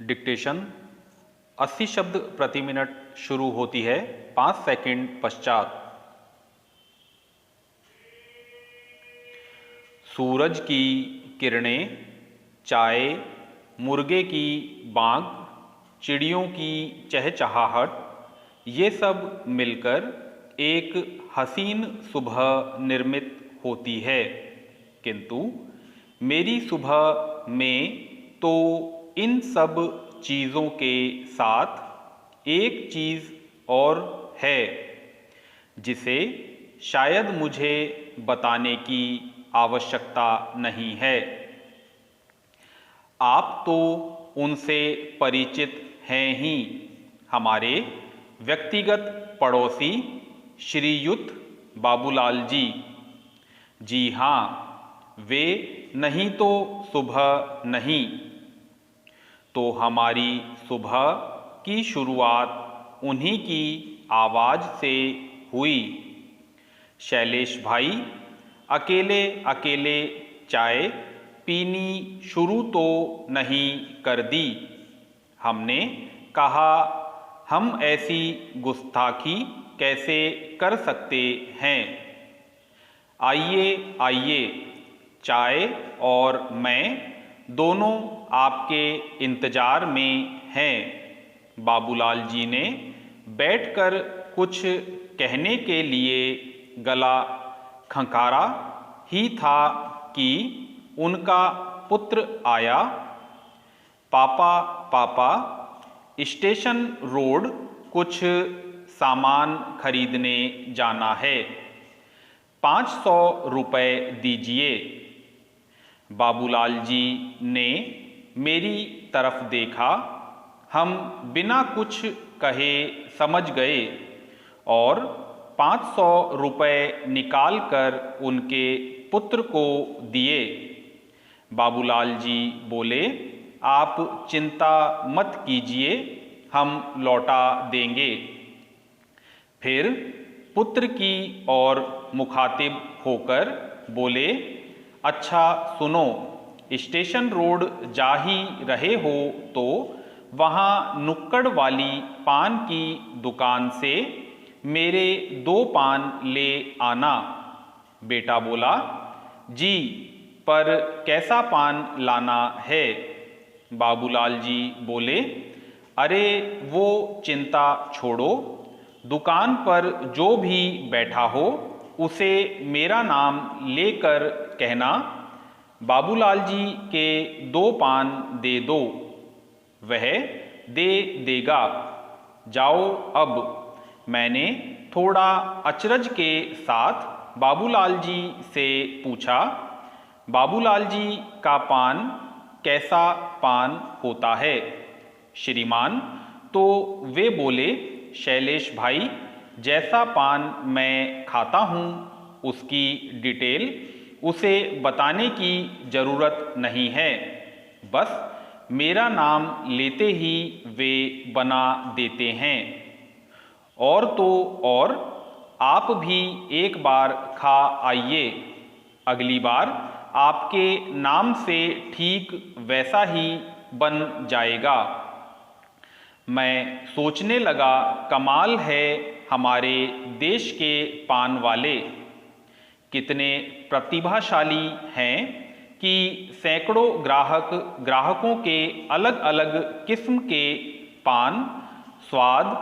Dictation 80 शब्द प्रति minute शुरू होती है 5 सेकंड पश्चात। सूरज की किरणें, चाय, मुर्गे की बांग, चिड़ियों की चहचहाहट, ये सब मिलकर एक हसीन सुबह निर्मित होती है। किंतु मेरी सुबह में तो इन सब चीज़ों के साथ एक चीज़ और है जिसे शायद मुझे बताने की आवश्यकता नहीं है। आप तो उनसे परिचित हैं ही, हमारे व्यक्तिगत पड़ोसी श्रीयुत बाबूलाल जी। जी हाँ, वे नहीं तो सुबह नहीं तो हमारी सुबह की शुरुआत उन्हीं की आवाज़ से हुई। शैलेश भाई अकेले अकेले चाय पीनी शुरू तो नहीं कर दी। हमने कहा, हम ऐसी गुस्ताखी कैसे कर सकते हैं। आइए आइए, चाय और मैं दोनों आपके इंतज़ार में हैं। बाबूलाल जी ने बैठकर कुछ कहने के लिए गला खंखारा ही था कि उनका पुत्र आया। पापा पापा, स्टेशन रोड कुछ सामान खरीदने जाना है, 500 रुपये दीजिए। बाबूलाल जी ने मेरी तरफ देखा। हम बिना कुछ कहे समझ गए और 500 रुपये निकाल कर उनके पुत्र को दिए। बाबूलाल जी बोले, आप चिंता मत कीजिए, हम लौटा देंगे। फिर पुत्र की ओर मुखातिब होकर बोले, अच्छा सुनो, स्टेशन रोड जा ही रहे हो तो वहाँ नुक्कड़ वाली पान की दुकान से मेरे 2 पान ले आना। बेटा बोला, जी पर कैसा पान लाना है। बाबूलाल जी बोले, अरे वो चिंता छोड़ो, दुकान पर जो भी बैठा हो उसे मेरा नाम लेकर कहना, बाबूलाल जी के 2 पान दे दो, वह दे देगा। जाओ अब। मैंने थोड़ा अचरज के साथ बाबूलाल जी से पूछा, बाबूलाल जी का पान कैसा पान होता है श्रीमान। तो वे बोले, शैलेश भाई, जैसा पान मैं खाता हूँ उसकी डिटेल उसे बताने की ज़रूरत नहीं है, बस मेरा नाम लेते ही वे बना देते हैं। और तो और आप भी एक बार खा आइए, अगली बार आपके नाम से ठीक वैसा ही बन जाएगा। मैं सोचने लगा, कमाल है हमारे देश के पान वाले, कितने प्रतिभाशाली हैं कि सैकड़ों ग्राहकों के अलग अलग किस्म के पान स्वाद,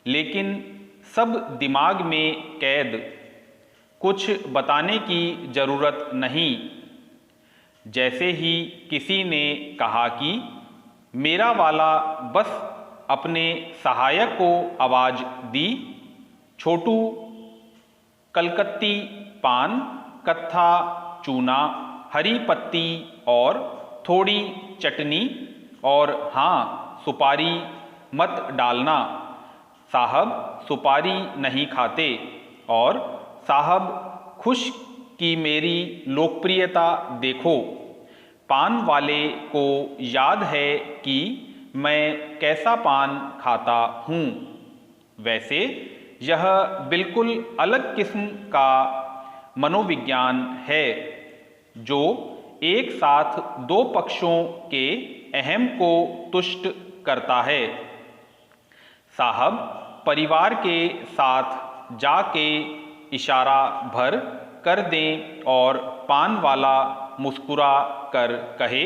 लेकिन सब दिमाग में कैद, कुछ बताने की ज़रूरत नहीं। जैसे ही किसी ने कहा कि मेरा वाला, बस अपने सहायक को आवाज़ दी, छोटू कलकत्ती पान, कत्था चूना, हरी पत्ती और थोड़ी चटनी, और हाँ सुपारी मत डालना, साहब सुपारी नहीं खाते। और साहब खुश की मेरी लोकप्रियता देखो, पान वाले को याद है कि मैं कैसा पान खाता हूँ। वैसे यह बिल्कुल अलग किस्म का मनोविज्ञान है जो एक साथ दो पक्षों के अहम को तुष्ट करता है। साहब परिवार के साथ जाके इशारा भर कर दें और पान वाला मुस्कुरा कर कहे,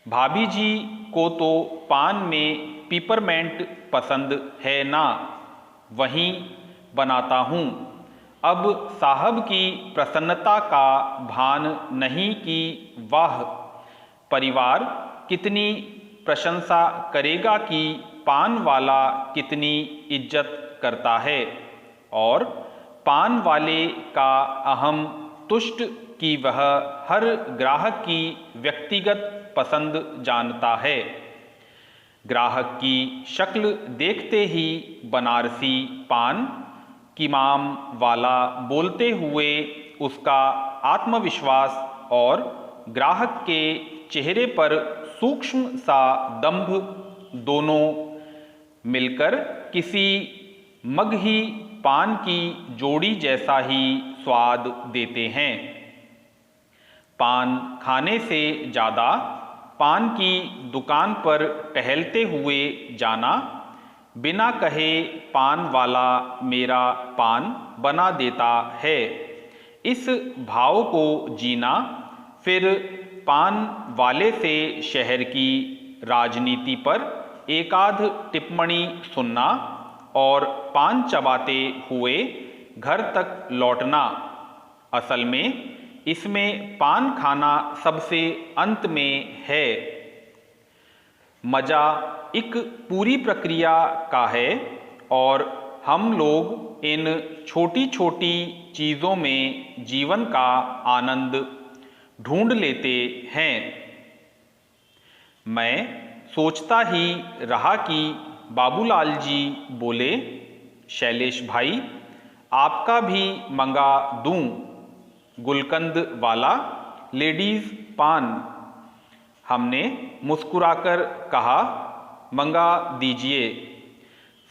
भाभी जी को तो पान में पिपरमेंट पसंद है ना, वहीं बनाता हूँ। अब साहब की प्रसन्नता का भान नहीं कि वाह, परिवार कितनी प्रशंसा करेगा कि पान वाला कितनी इज्जत करता है, और पान वाले का अहम तुष्ट कि वह हर ग्राहक की व्यक्तिगत पसंद जानता है। ग्राहक की शक्ल देखते ही बनारसी पान कीमाम वाला बोलते हुए उसका आत्मविश्वास और ग्राहक के चेहरे पर सूक्ष्म सा दंभ दोनों मिलकर किसी मगही पान की जोड़ी जैसा ही स्वाद देते हैं। पान खाने से ज़्यादा पान की दुकान पर टहलते हुए जाना, बिना कहे पान वाला मेरा पान बना देता है, इस भाव को जीना, फिर पान वाले से शहर की राजनीति पर एकाध टिप्पणी सुनना और पान चबाते हुए घर तक लौटना। असल में इसमें पान खाना सबसे अंत में है। मज़ा एक पूरी प्रक्रिया का है और हम लोग इन छोटी छोटी चीज़ों में जीवन का आनंद ढूंढ लेते हैं। मैं सोचता ही रहा कि बाबूलाल जी बोले, शैलेश भाई आपका भी मंगा दूं गुलकंद वाला लेडीज पान। हमने मुस्कुराकर कहा, मंगा दीजिए।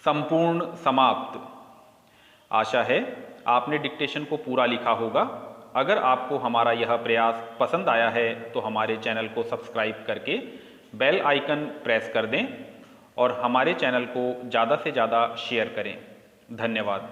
संपूर्ण समाप्त। आशा है आपने डिक्टेशन को पूरा लिखा होगा। अगर आपको हमारा यह प्रयास पसंद आया है तो हमारे चैनल को सब्सक्राइब करके बेल आइकन प्रेस कर दें और हमारे चैनल को ज़्यादा से ज़्यादा शेयर करें। धन्यवाद।